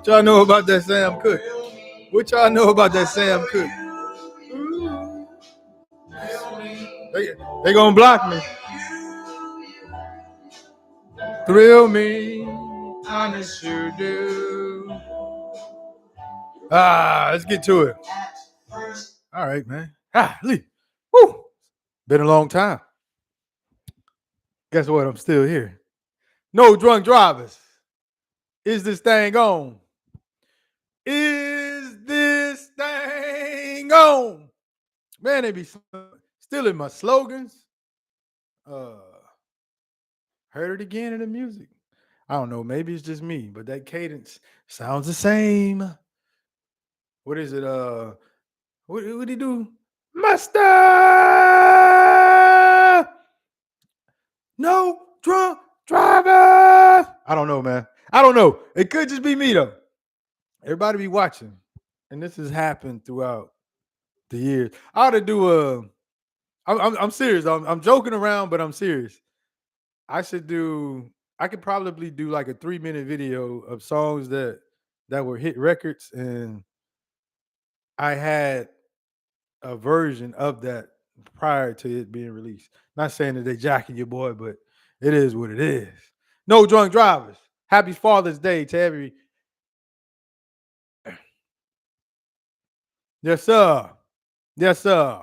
y'all know about that Sam Cooke? What y'all know about that Sam Cooke? They gonna block me. Thrill me, honest you do. Let's get to it. All right, man. Lee. Woo. Been a long time. Guess what? I'm still here. No drunk drivers. Is this thing on? Is this thing on? Man, they be stealing my slogans. Heard it again in the music. I don't know. Maybe it's just me, but that cadence sounds the same. What is it? What did he do? Master! No drunk driver! I don't know, man. I don't know. It could just be me, though. Everybody be watching. And this has happened throughout the years. I ought to do a. I'm serious. I'm joking around, but I'm serious. I could probably do like a 3-minute video of songs that were hit records, and I had a version of that prior to it being released. Not saying that they jacking your boy, but it is what it is. No drunk drivers. Happy Father's Day to every. Yes, sir. Yes, sir.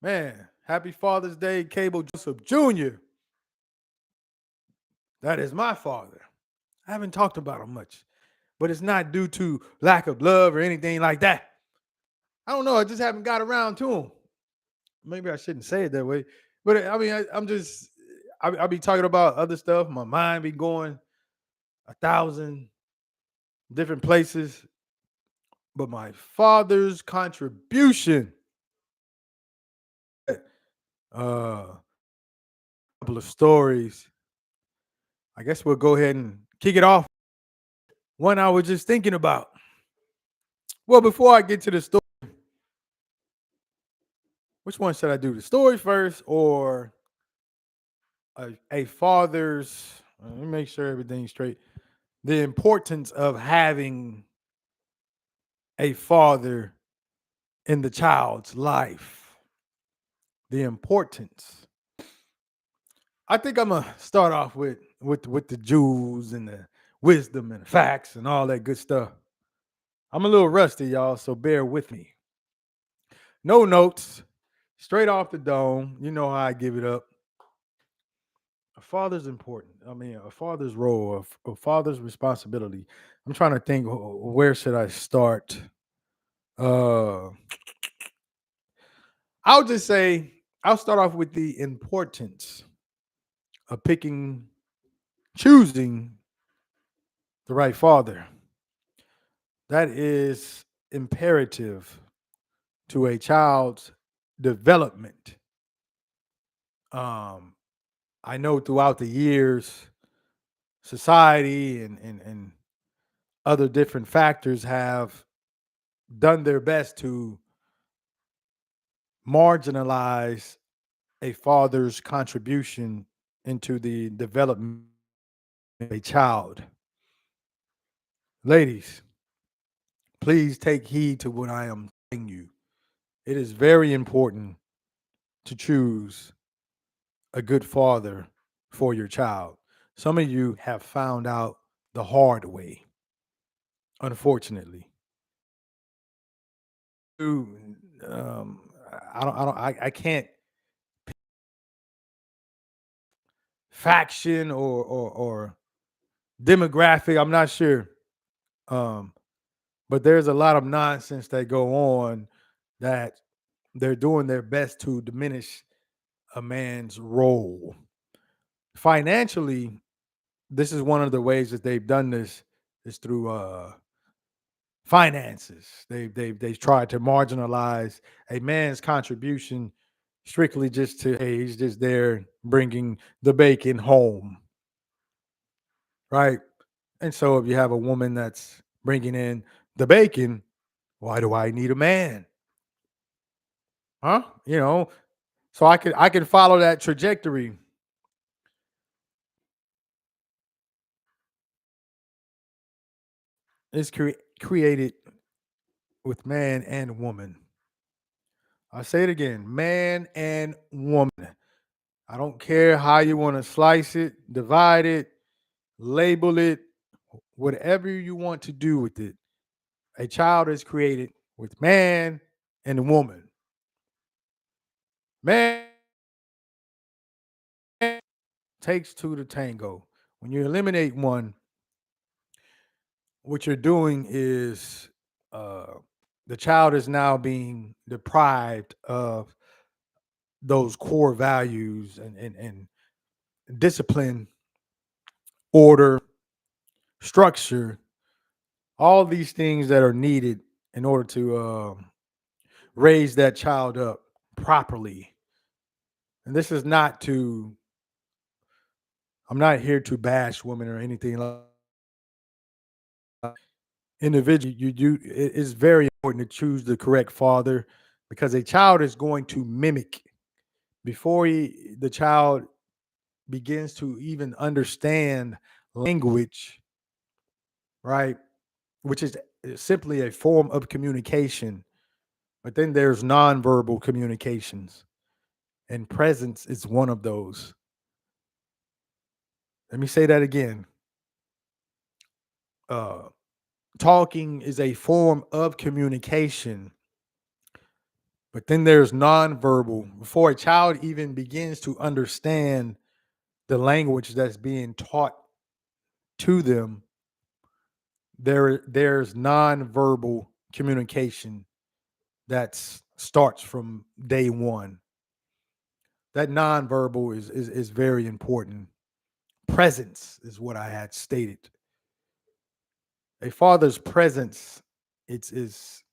Man, happy Father's Day, Cable Joseph Jr. That is my father. I haven't talked about him much, but it's not due to lack of love or anything like that. I don't know. I just haven't got around to him. Maybe I shouldn't say it that way, but I mean, I'll be talking about other stuff. My mind be going 1,000 different places, but my father's contribution, a couple of stories. I guess we'll go ahead and kick it off. One I was just thinking about. Well, before I get to the story, which one should I do? The story first or a father's? Let me make sure everything's straight. The importance of having a father in the child's life. The importance. I think I'm gonna start off with the jewels and the wisdom and the facts and all that good stuff. I'm a little rusty, y'all, so bear with me. No notes, straight off the dome. You know how I give it up. A father's important. I mean, a father's role, a father's responsibility. I'm trying to think where should I start. Uh, I'll just say I'll start off with the importance of choosing the right father. That is imperative to a child's development. Um, I know throughout the years, society and other different factors have done their best to marginalize a father's contribution into the development of a child. Ladies, please take heed to what I am telling you. It is very important to choose a good father for your child. Some of you have found out the hard way, unfortunately. Um, I can't faction or demographic. I'm not sure. Um, but there's a lot of nonsense that go on that they're doing their best to diminish a man's role. Financially, this is one of the ways that they've done this is through finances. They've tried to marginalize a man's contribution strictly just to, hey, he's just there bringing the bacon home, right? And so if you have a woman that's bringing in the bacon, why do I need a man? Huh? So I can follow that trajectory. is created with man and woman. I say it again, man and woman. I don't care how you want to slice it, divide it, label it, whatever you want to do with it. A child is created with man and woman. Man takes two to tango. When you eliminate one, what you're doing is uh, the child is now being deprived of those core values and discipline, order, structure, all these things that are needed in order to raise that child up properly. And this is not to, I'm not here to bash women or anything like individual. It is very important to choose the correct father because a child is going to mimic before the child begins to even understand language, right? Which is simply a form of communication. But then there's nonverbal communications, and presence is one of those. Let me say that again. Uh, Talking is a form of communication, but then there's nonverbal. Before a child even begins to understand the language that's being taught to them, there's nonverbal communication that starts from day one. That nonverbal is very important. Presence is what I had stated. A father's presence, it's is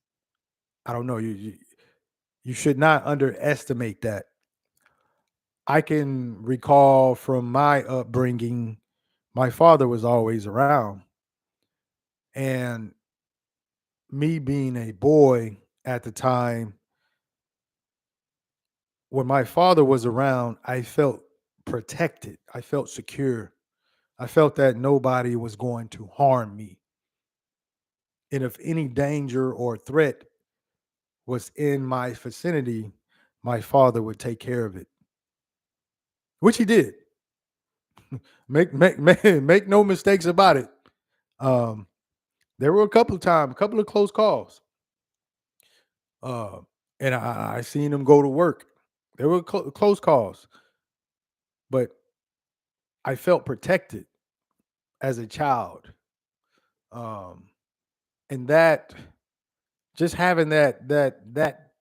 I don't know, you should not underestimate that. I can recall from my upbringing, my father was always around. And me being a boy at the time, when my father was around, I felt protected. I felt secure. I felt that nobody was going to harm me. And if any danger or threat was in my vicinity, my father would take care of it, which he did. Make no mistakes about it. Um, there were a couple of times, a couple of close calls, uh, and I seen him go to work. There were close calls, but I felt protected as a child, um, and that just having that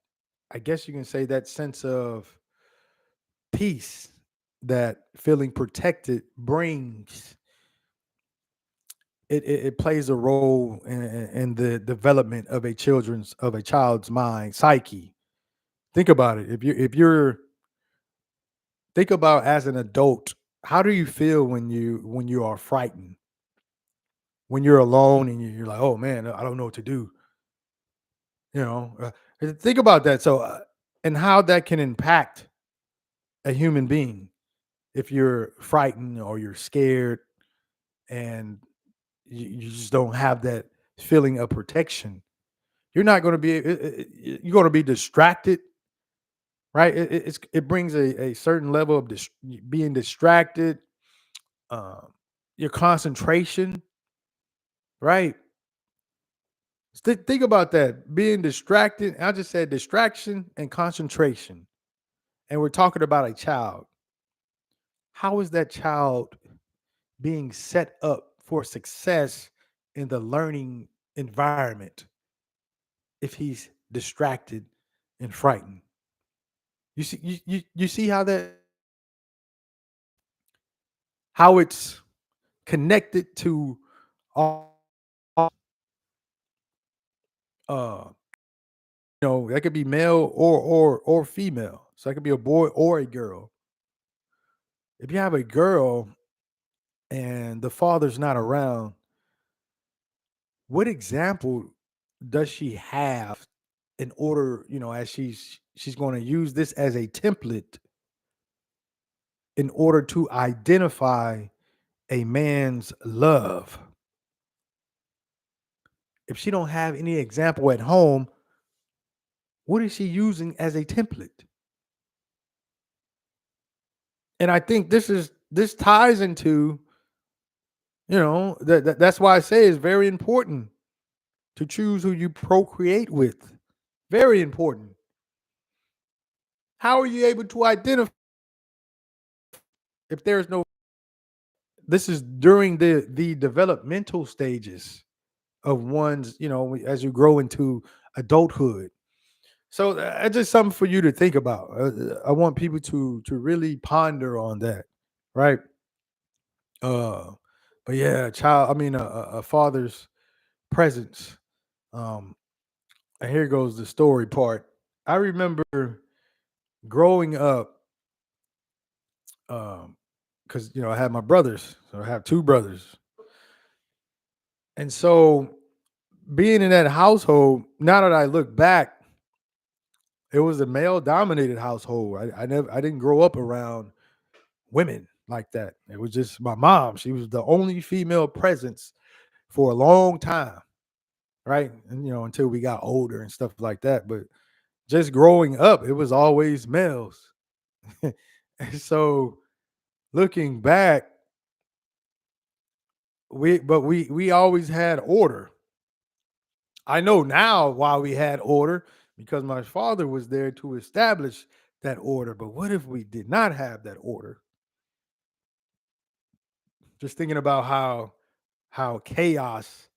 I guess you can say that sense of peace that feeling protected brings it plays a role in the development of a child's mind psyche. Think about it. If you're think about as an adult, how do you feel when you are frightened, when you're alone and you're like, oh man, I don't know what to do. You know, think about that. So, and how that can impact a human being if you're frightened or you're scared and you just don't have that feeling of protection. You're not going to be. You're going to be distracted, right? It brings a certain level of being distracted. Um, your concentration, right? Think about that. Being distracted. I just said distraction and concentration, and we're talking about a child. How is that child being set up for success in the learning environment if he's distracted and frightened? You see how it's connected to all uh that could be male or female. So that could be a boy or a girl. If you have a girl and the father's not around, what example does she have in order, as she's going to use this as a template in order to identify a man's love? If she don't have any example at home, what is she using as a template? And I think this ties into, that's why I say it's very important to choose who you procreate with. Very important. How are you able to identify if there's no? This is during the developmental stages of one's, as you grow into adulthood. So that's just something for you to think about. I want people to really ponder on that, right? Uh, but yeah, child. I mean, a father's presence. Um, and here goes the story part. I remember growing up, because I had my brothers, so I have two brothers, and so being in that household. Now that I look back, it was a male dominated household. I didn't grow up around women like that. It was just my mom. She was the only female presence for a long time, right? And until we got older and stuff like that. But just growing up, it was always males. And so looking back, we always had order. I know now why we had order because my father was there to establish that order. But what if we did not have that order? Just thinking about how chaos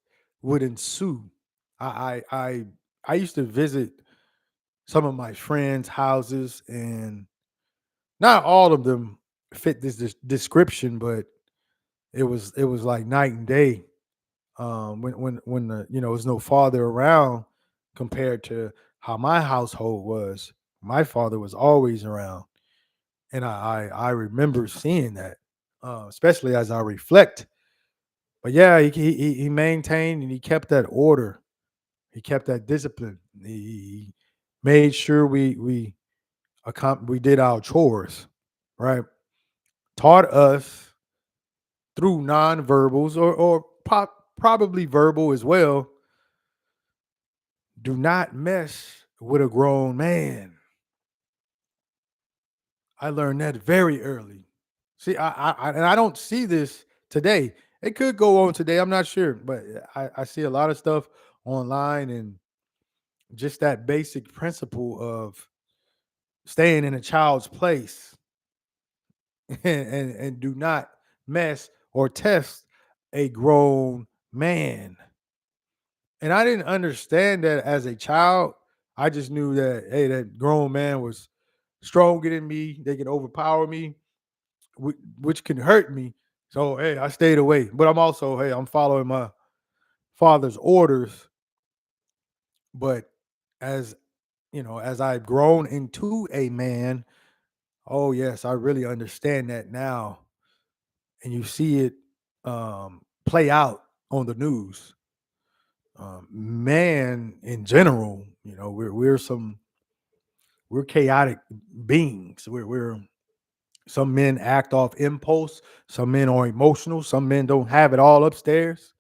would ensue. I I I, I used to visit some of my friends' houses, and not all of them fit this description, but it was like night and day. When there's no father around compared to how my household was. My father was always around, and I remember seeing that, especially as I reflect. But yeah, he maintained and he kept that order. He kept that discipline. He made sure we did our chores, right? Taught us through nonverbals or probably verbal as well. Do not mess with a grown man. I learned that very early. See, and I don't see this today. It could go on today. I'm not sure, but I see a lot of stuff online, and just that basic principle of staying in a child's place and do not mess or test a grown man. And I didn't understand that as a child. I just knew that, hey, that grown man was stronger than me. They can overpower me, which can hurt me. So, hey, I stayed away. But I'm also, hey, I'm following my father's orders. But as as I've grown into a man, oh yes, I really understand that now. And you see it play out on the news. Man, in general, we're chaotic beings. We're Some men act off impulse. Some men are emotional. Some men don't have it all upstairs.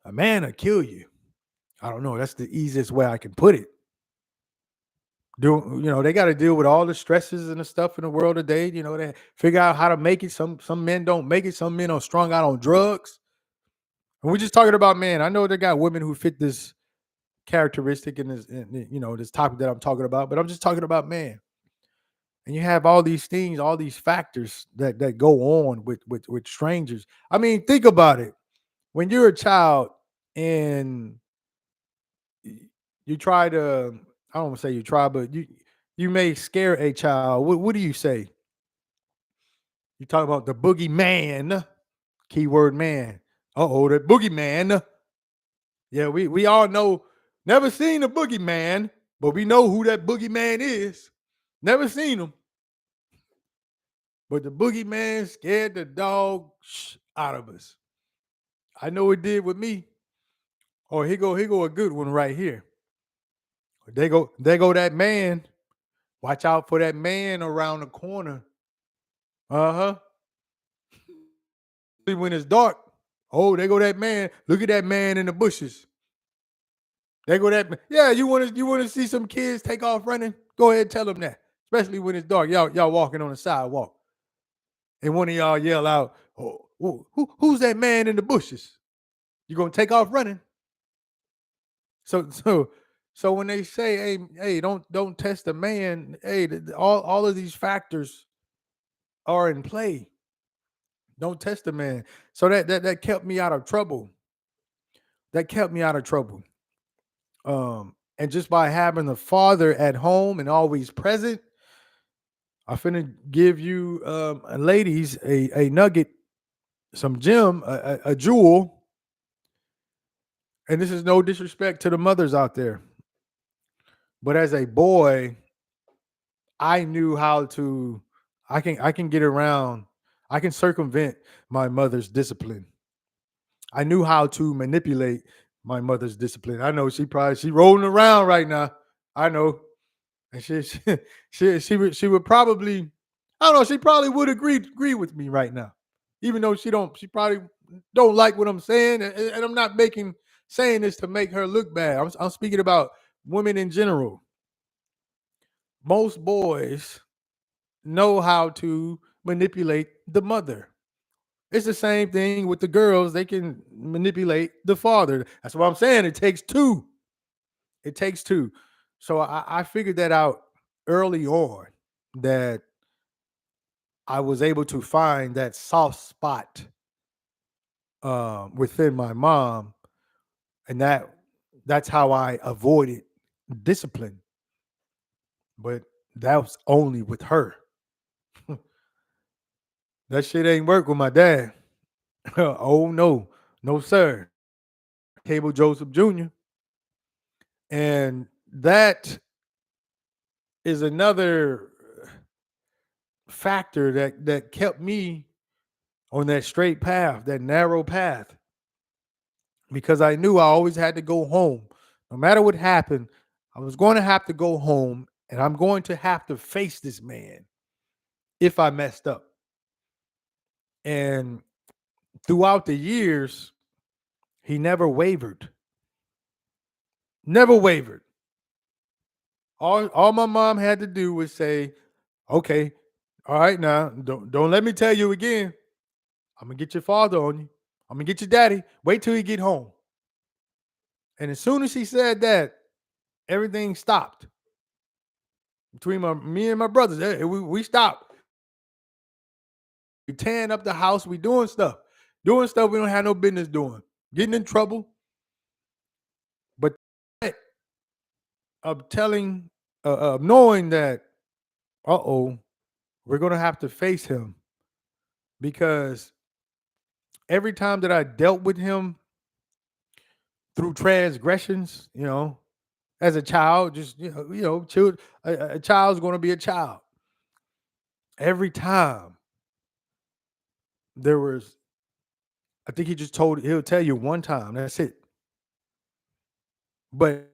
A man will kill you. I don't know. That's the easiest way I can put it. They got to deal with all the stresses and the stuff in the world today. They figure out how to make it. Some men don't make it. Some men are strung out on drugs. And we're just talking about men. I know they got women who fit this characteristic in this topic that I'm talking about, but I'm just talking about man. And you have all these things, all these factors that go on with strangers. I mean, think about it. When you're a child and you try to, I don't want to say you try, but you may scare a child. What do you say? You talk about the boogeyman, keyword man. Uh-oh, the boogeyman. Yeah, we all know, never seen a boogeyman, but we know who that boogeyman is. Never seen him. But the boogeyman scared the dog out of us. I know it did with me. Oh, here go a good one right here. There go that man. Watch out for that man around the corner. Uh-huh. When it's dark. Oh, there go that man. Look at that man in the bushes. They go that yeah, you wanna see some kids take off running? Go ahead and tell them that. Especially when it's dark. Y'all walking on the sidewalk. And one of y'all yell out, oh, who's that man in the bushes? You gonna take off running? So so when they say, hey, don't test a man, hey, all of these factors are in play. Don't test a man. So that kept me out of trouble. That kept me out of trouble. And just by having the father at home and always present, I finna give you ladies a nugget, some gem, a jewel. And this is no disrespect to the mothers out there, but as a boy, I knew how to. I can get around. I can circumvent my mother's discipline. I knew how to manipulate my mother's discipline. I know she rolling around right now. I know, and she would probably, I don't know, she probably would agree with me right now, even though she probably don't like what I'm saying, and I'm not making saying this to make her look bad. I'm speaking about women in general. Most boys know how to manipulate the mother. It's the same thing with the girls. They can manipulate the father. That's what I'm saying. It takes two. It takes two. So I figured that out early on, that I was able to find that soft spot within my mom, and that's how I avoided discipline. But that was only with her. That shit ain't work with my dad. Oh no, no sir. Cable Joseph Jr. And that is another factor that kept me on that straight path, that narrow path, because I knew I always had to go home. No matter what happened, I was going to have to go home, and I'm going to have to face this man if I messed up. And throughout the years, he never wavered. Never wavered. All my mom had to do was say, "Okay, all right, now don't let me tell you again. I'm gonna get your father on you. I'm gonna get your daddy. Wait till he get home." And as soon as she said that, everything stopped between me and my brothers. We stopped. We tearing up the house. We doing stuff we don't have no business doing. Getting in trouble. But of telling, knowing that, we're gonna have to face him, because every time that I dealt with him through transgressions, as a child, just a child's going to be a child. Every time there was, I think he'll tell you one time. That's it. But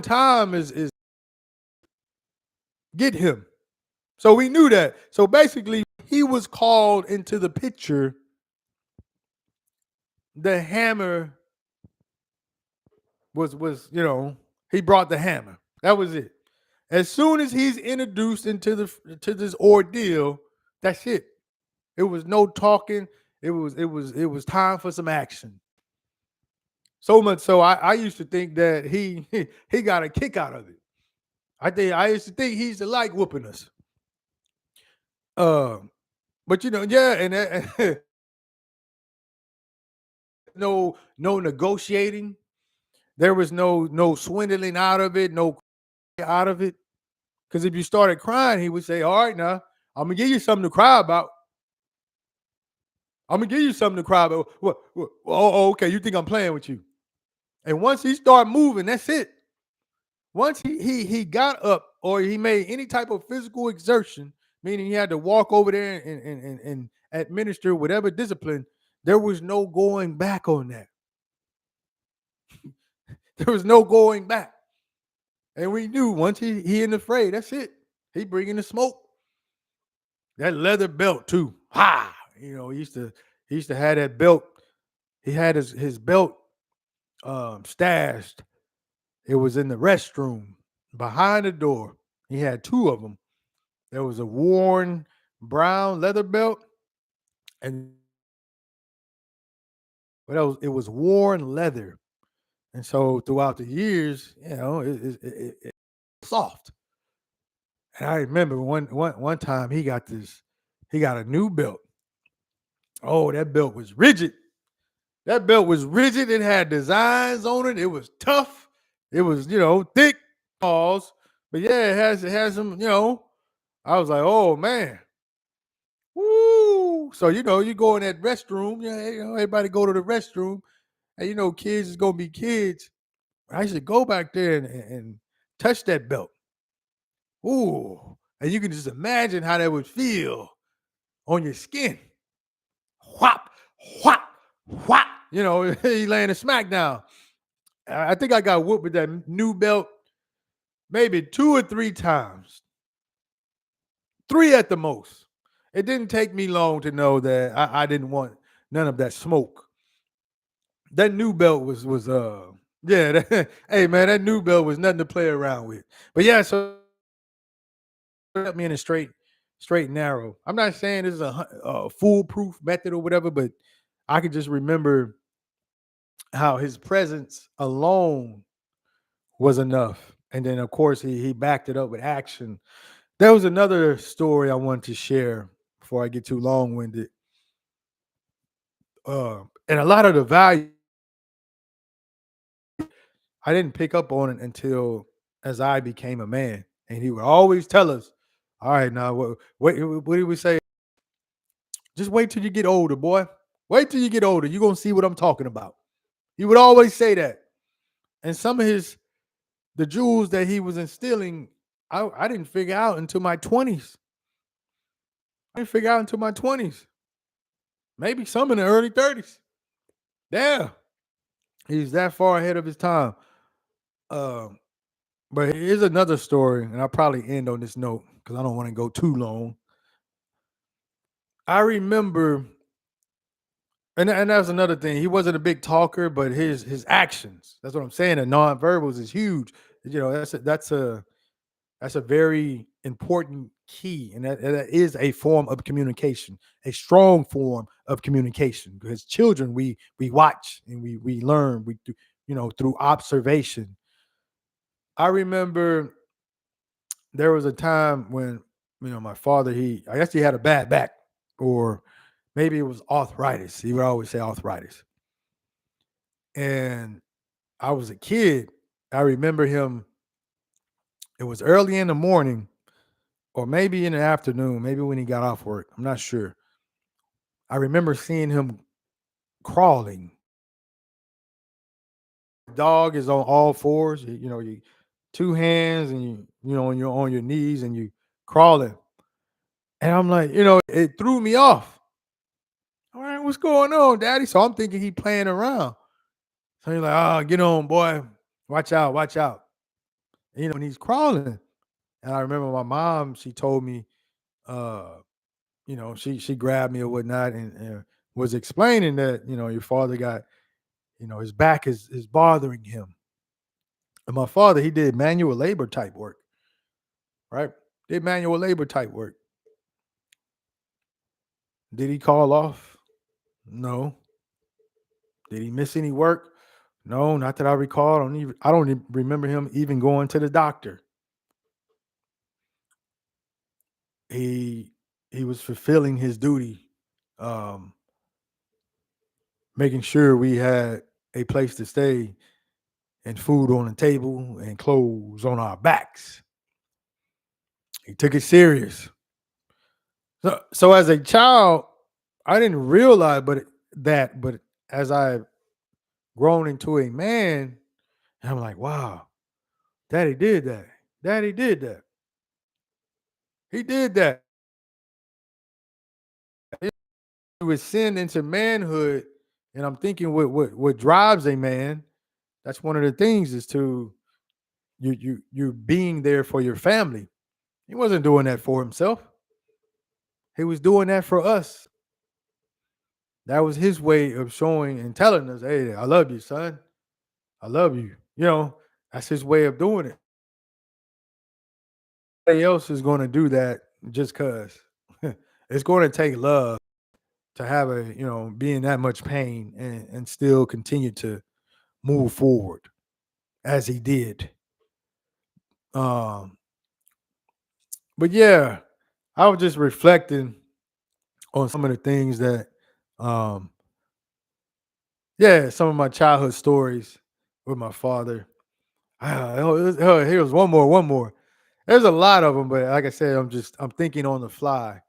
time is get him. So we knew that. So basically, he was called into the picture. The hammer was he brought the hammer. That was it. As soon as he's introduced to this ordeal, that's it. It was no talking. It was time for some action. So much so I used to think that he got a kick out of it. I used to think he used to like whooping us. But yeah, and no negotiating. There was no swindling out of it, no out of it. Because if you started crying, he would say, "All right, now I'm gonna give you something to cry about. I'm gonna give you something to cry about." What? Oh, okay. You think I'm playing with you? And once he started moving, that's it. Once he got up, or he made any type of physical exertion, meaning he had to walk over there and administer whatever discipline, there was no going back on that. There was no going back. And we knew once he in the fray, that's it. He bringing the smoke. That leather belt too. Ha! He used to have that belt. He had his belt stashed It was in the restroom behind the door. He had two of them. There was a worn brown leather belt, and but it was worn leather. And so throughout the years, it soft. And I remember one time he got a new belt. Oh, that belt was rigid. That belt was rigid. It had designs on it. It was tough. It was, thick balls. But yeah, it has some, I was like, oh man. Woo. So, you go in that restroom, everybody go to the restroom. And kids is gonna be kids. I used to go back there and touch that belt. Ooh. And you can just imagine how that would feel on your skin. Whop, whop, whop. He laying a smackdown. I think I got whooped with that new belt maybe 2 or 3 times, three at the most. It didn't take me long to know that I didn't want none of that smoke. That new belt was yeah. Hey man, that new belt was nothing to play around with. But yeah, so kept me in a straight and narrow. I'm not saying this is a foolproof method or whatever, but I can just remember how his presence alone was enough. And then of course he backed it up with action. There was another story I wanted to share before I get too long winded. And a lot of the value I didn't pick up on it until as I became a man. And he would always tell us, "All right, now what did we say? Just wait till you get older, boy. Wait till you get older. You're gonna see what I'm talking about." He would always say that. And some of the jewels that he was instilling, I didn't figure out until my 20s. I didn't figure out until my 20s. Maybe some in the early 30s. Yeah. He's that far ahead of his time. Um, but here's another story, and I'll probably end on this note because I don't want to go too long. I remember, and that's another thing. He wasn't a big talker, but his actions. That's what I'm saying. The nonverbals is huge. That's a very important key, and that is a form of communication, a strong form of communication. Because children, we watch and we learn, we do, through observation. I remember there was a time when my father, I guess he had a bad back, or maybe it was arthritis. He would always say arthritis, and I was a kid. I remember him. It was early in the morning, or maybe in the afternoon, maybe when he got off work. I'm not sure. I remember seeing him crawling. The dog is on all fours. You two hands, and you're on your knees and you crawling. And I'm like, it threw me off. All right, what's going on, Daddy? So I'm thinking he playing around. So he's like, oh, get on, boy. Watch out, watch out. And he's crawling. And I remember my mom, she told me, uh, she grabbed me or whatnot, and was explaining that, your father got, his back is bothering him. And my father, he did manual labor type work, right? Did manual labor type work. Did he call off? No. Did he miss any work? No, not that I recall. I don't even remember him even going to the doctor. He he was fulfilling his duty, um, making sure we had a place to stay and food on the table and clothes on our backs. He took it serious. So as a child, I didn't realize but as I've grown into a man, I'm like, wow, daddy did that. Daddy did that. He did that. He was sent into manhood, and I'm thinking what drives a man. That's one of the things is to you being there for your family. He wasn't doing that for himself. He was doing that for us. That was his way of showing and telling us, "Hey, I love you, son. I love you." That's his way of doing it. Nobody else is going to do that just cause. It's going to take love to have be in that much pain and still continue to move forward as he did. Um, but yeah, I was just reflecting on some of the things that, um, yeah, some of my childhood stories with my father. Here's one more. There's a lot of them, but like I said, I'm thinking on the fly.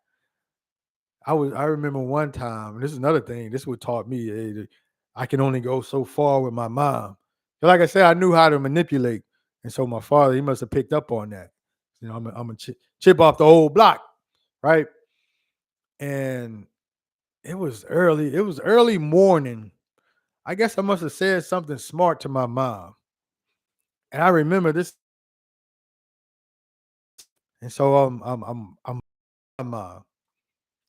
I remember one time, and this is another thing. This what taught me that I can only go so far with my mom. Like I said, I knew how to manipulate, and so my father he must have picked up on that. I'm a chip off the old block, right? And it was early. It was early morning. I guess I must have said something smart to my mom, and I remember this. And so I'm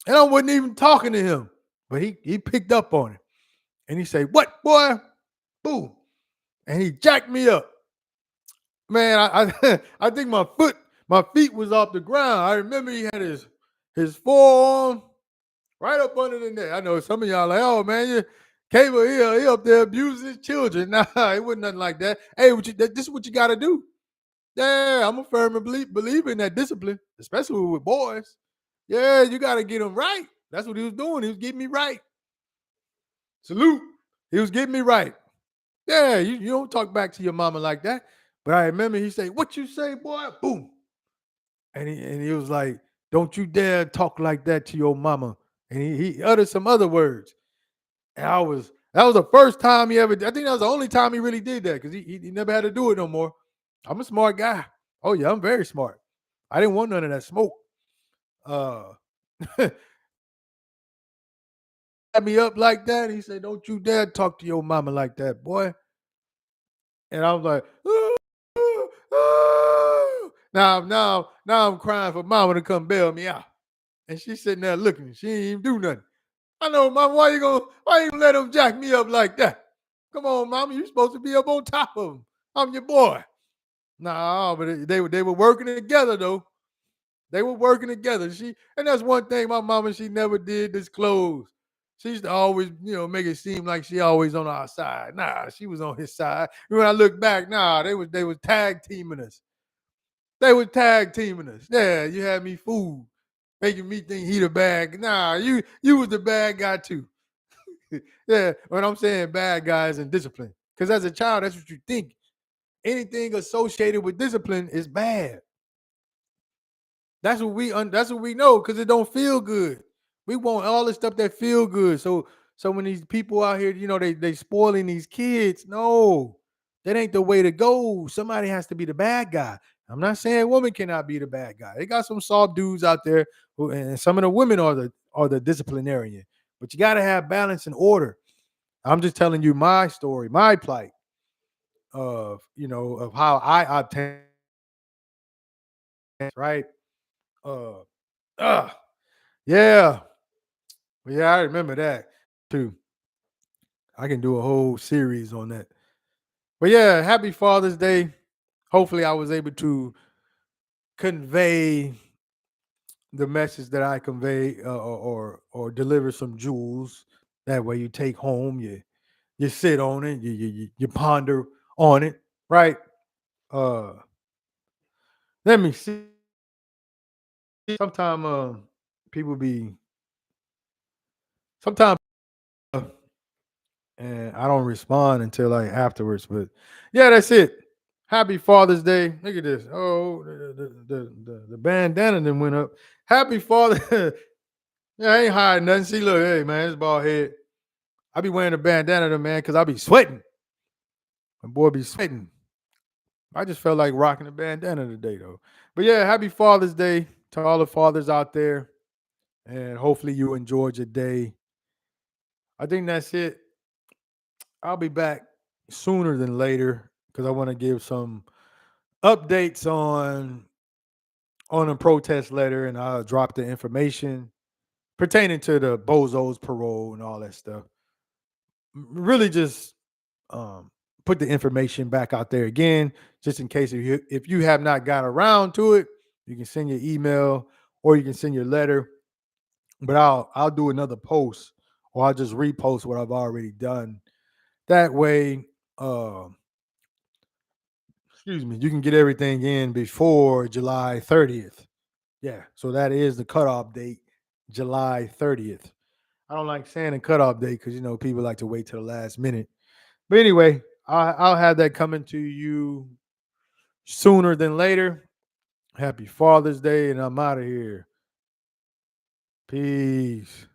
and I wasn't even talking to him, but he picked up on it, and he said, "What, boy?" Boom, and he jacked me up. Man, I think my feet was off the ground. I remember he had his forearm right up under the neck. I know some of y'all like, oh man, you Cable he up there abusing his children. Nah, it wasn't nothing like that. Hey, this is what you got to do. Yeah, I'm a firm believer in that discipline, especially with boys. Yeah, you got to get them right. That's what he was doing. He was getting me right. Salute. He was getting me right. Yeah, you don't talk back to your mama like that. But I remember he said, "What you say, boy?" Boom. And he was like, "Don't you dare talk like that to your mama." And he uttered some other words. And that was the first time he ever I think that was the only time he really did that because he never had to do it no more. I'm a smart guy. Oh yeah, I'm very smart. I didn't want none of that smoke. Uh Had me up like that. He said, "Don't you dare talk to your mama like that, boy." And I was like, now I'm crying for mama to come bail me out. And she's sitting there looking. She ain't even do nothing. I know, mama, why you gonna let him jack me up like that? Come on, mama, you supposed to be up on top of him. I'm your boy. Nah, but they were working together though. They were working together. And that's one thing my mama she never did disclose. She used to always, make it seem like she always on our side. Nah, she was on his side. When I look back, nah, they was tag teaming us. They was tag teaming us. Yeah, you had me fooled, making me think he the bad. Nah, you was the bad guy too. Yeah, when I'm saying bad guys and discipline, because as a child, that's what you think. Anything associated with discipline is bad. That's what we know because it don't feel good. We want all the stuff that feel good. So when these people out here, they spoiling these kids. No, that ain't the way to go. Somebody has to be the bad guy. I'm not saying women cannot be the bad guy. They got some soft dudes out there and some of the women are the disciplinarian. But you got to have balance and order. I'm just telling you my story, my plight of how I obtained right. Uh, uh yeah. Yeah, I remember that too. I can do a whole series on that. But yeah, happy Father's Day. Hopefully, I was able to convey the message that I convey, or deliver some jewels. That way, you take home, you sit on it, you ponder on it, right? Uh, Let me see. Sometimes people be sometimes and I don't respond until like afterwards. But yeah, that's it. Happy Father's Day. Look at this. Oh, the bandana then went up. Happy Father. Yeah, I ain't hiding nothing. See, look, hey man, it's bald head. I be wearing a bandana, though, man, because I be sweating. My boy be sweating. I just felt like rocking a bandana today, though. But yeah, happy Father's Day to all the fathers out there, and hopefully you enjoyed your day. I think that's it. I'll be back sooner than later because I want to give some updates on a protest letter, and I'll drop the information pertaining to the bozos parole and all that stuff. Really just put the information back out there again, just in case if you have not got around to it, you can send your email or you can send your letter. But I'll do another post or I'll just repost what I've already done. That way, uh, excuse me, you can get everything in before July 30th. Yeah, so that is the cutoff date, July 30th. I don't like saying the cutoff date because people like to wait till the last minute. But anyway, I'll have that coming to you sooner than later. Happy Father's Day, and I'm out of here. Peace.